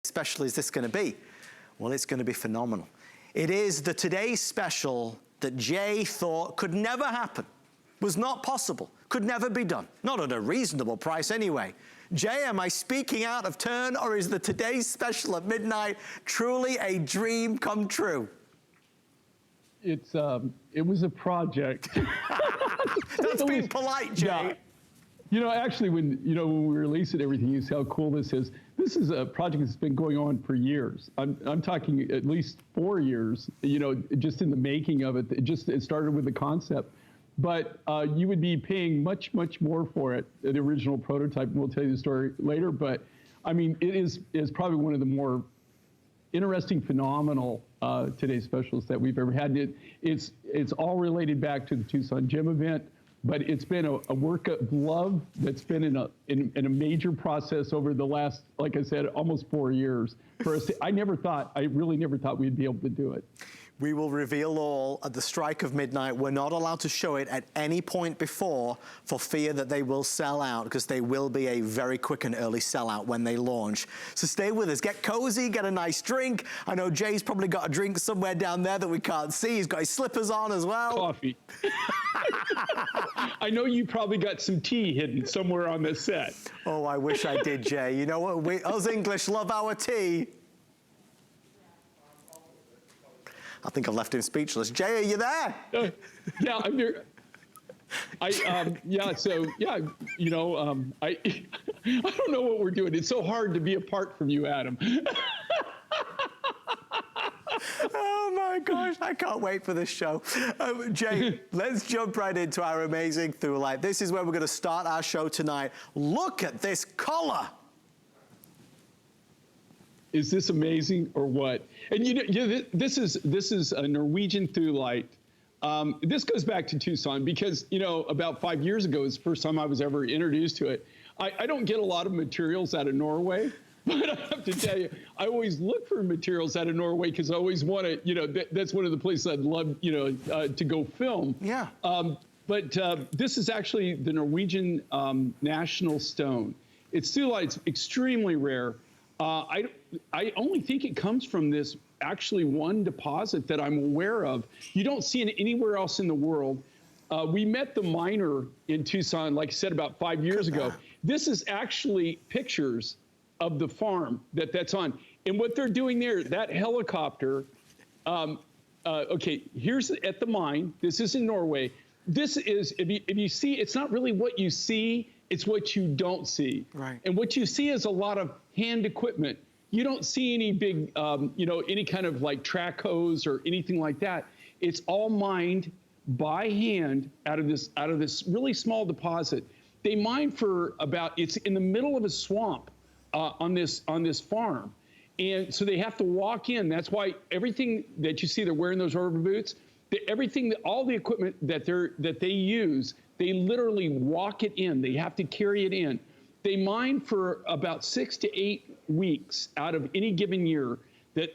special is this going to be? Well, it's going to be phenomenal. It is the today's special that Jay thought could never happen, was not possible, could never be done. Not at a reasonable price anyway. Jay, am I speaking out of turn, or is the today's special at midnight truly a dream come true? It was a project. That's being polite, Jay. Yeah. You know, actually, when we release it, everything, you see how cool this is. This is a project that's been going on for years. I'm talking at least 4 years, you know, just in the making of it. It started with the concept. But you would be paying much, much more for it, the original prototype. We'll tell you the story later. But, I mean, it is probably one of the more interesting, phenomenal today's specials that we've ever had. It's all related back to the Tucson Gym event. But it's been a work of love that's been in a major process over the last, like I said, almost 4 years. For us, I really never thought we'd be able to do it. We will reveal all at the strike of midnight. We're not allowed to show it at any point before for fear that they will sell out, because they will be a very quick and early sellout when they launch. So stay with us. Get cozy, get a nice drink. I know Jay's probably got a drink somewhere down there that we can't see. He's got his slippers on as well. Coffee. I know you probably got some tea hidden somewhere on the set. Oh, I wish I did, Jay. You know what? Us English love our tea. I think I've left him speechless. Jay, are you there? Yeah, I'm here. Yeah, so, yeah, you know, I don't know what we're doing. It's so hard to be apart from you, Adam. Oh my gosh, I can't wait for this show. Jay, let's jump right into our amazing Thulite. This is where we're going to start our show tonight. Look at this color. Is this amazing or what? And you know, this is a Norwegian Thulite. This goes back to Tucson because, you know, about 5 years ago is the first time I was ever introduced to it. I don't get a lot of materials out of Norway, but I have to tell you, I always look for materials out of Norway because I always want to, you know, that's one of the places I'd love, you know, to go film. Yeah. But this is actually the Norwegian national stone. It's Thulite's extremely rare. I only think it comes from this actually one deposit that I'm aware of. You don't see it anywhere else in the world. We met the miner in Tucson, like I said, about 5 years ago. This is actually pictures of the farm that's on. And what they're doing there, that helicopter, okay, here's at the mine. This is in Norway. This is, if you see, it's not really what you see, it's what you don't see. Right. And what you see is a lot of hand equipment. You don't see any big, you know, any kind of like track hose or anything like that. It's all mined by hand out of this really small deposit. They mine for about, it's in the middle of a swamp on this farm. And so they have to walk in. That's why everything that you see, they're wearing those rubber boots, all the equipment that they use, they literally walk it in. They have to carry it in. They mine for about 6 to 8 weeks out of any given year that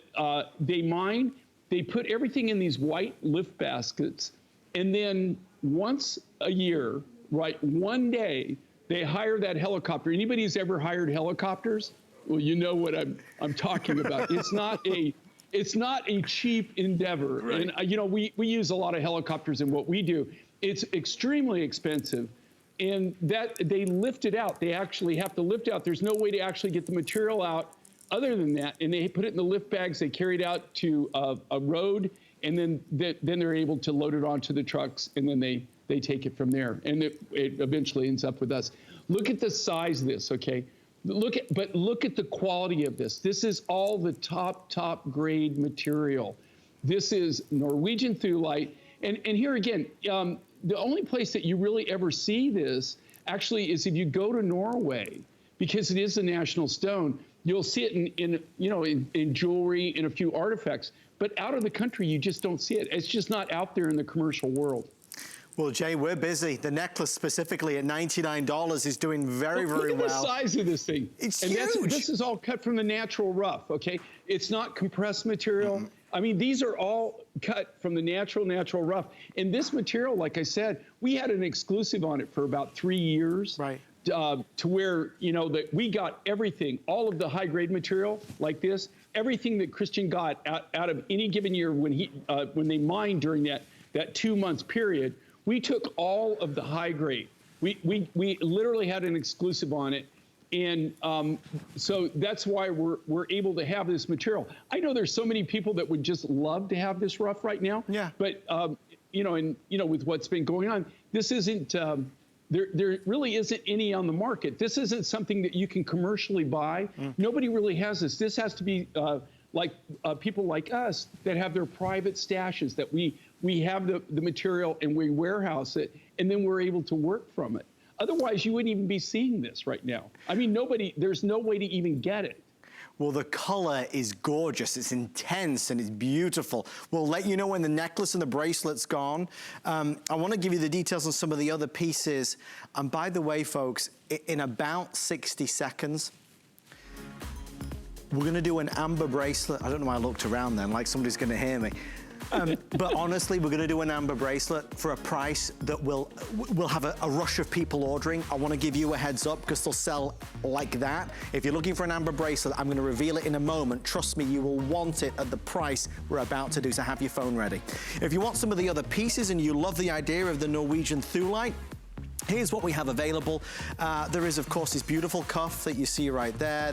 they mine. They put everything in these white lift baskets. And then once a year, right, one day, they hire that helicopter. Anybody who's ever hired helicopters, well, you know what I'm talking about. It's not a cheap endeavor. Right. And, you know, we use a lot of helicopters in what we do. It's extremely expensive. And that they lift it out. They actually have to lift out. There's no way to actually get the material out other than that. And they put it in the lift bags. They carry it out to a road. And then they're able to load it onto the trucks. And then they take it from there. And it eventually ends up with us. Look at the size of this, okay? But look at the quality of this. This is all the top grade material. This is Norwegian Thulite. And here again, the only place that you really ever see this actually is if you go to Norway, because it is a national stone. You'll see it in jewelry, in a few artifacts. But out of the country, you just don't see it. It's just not out there in the commercial world. Well, Jay, we're busy. The necklace specifically at $99 is doing very, very well. Look at the size of this thing. It's huge. This is all cut from the natural rough, okay? It's not compressed material. Mm-hmm. I mean, these are all cut from the natural rough. And this material, like I said, we had an exclusive on it for about 3 years. Right. to where, you know, that we got everything, all of the high grade material like this, everything that Christian got out of any given year when they mined during that 2 months period, we took all of the high grade. We literally had an exclusive on it. And so that's why we're able to have this material. I know there's so many people that would just love to have this rough right now. Yeah. But, you know, and, you know, with what's been going on, this isn't, there really isn't any on the market. This isn't something that you can commercially buy. Nobody really has this. This has to be like people like us that have their private stashes, that we have the material and we warehouse it, and then we're able to work from it. Otherwise, you wouldn't even be seeing this right now. I mean, there's no way to even get it. Well, the color is gorgeous. It's intense and it's beautiful. We'll let you know when the necklace and the bracelet's gone. I want to give you the details on some of the other pieces. And by the way, folks, in about 60 seconds, we're going to do an amber bracelet. I don't know why I looked around then, like somebody's going to hear me. But honestly, we're going to do an amber bracelet for a price that will have a rush of people ordering. I want to give you a heads up because they'll sell like that. If you're looking for an amber bracelet, I'm going to reveal it in a moment. Trust me, you will want it at the price we're about to do, so have your phone ready. If you want some of the other pieces and you love the idea of the Norwegian Thulite, here's what we have available. There is, of course, this beautiful cuff that you see right there.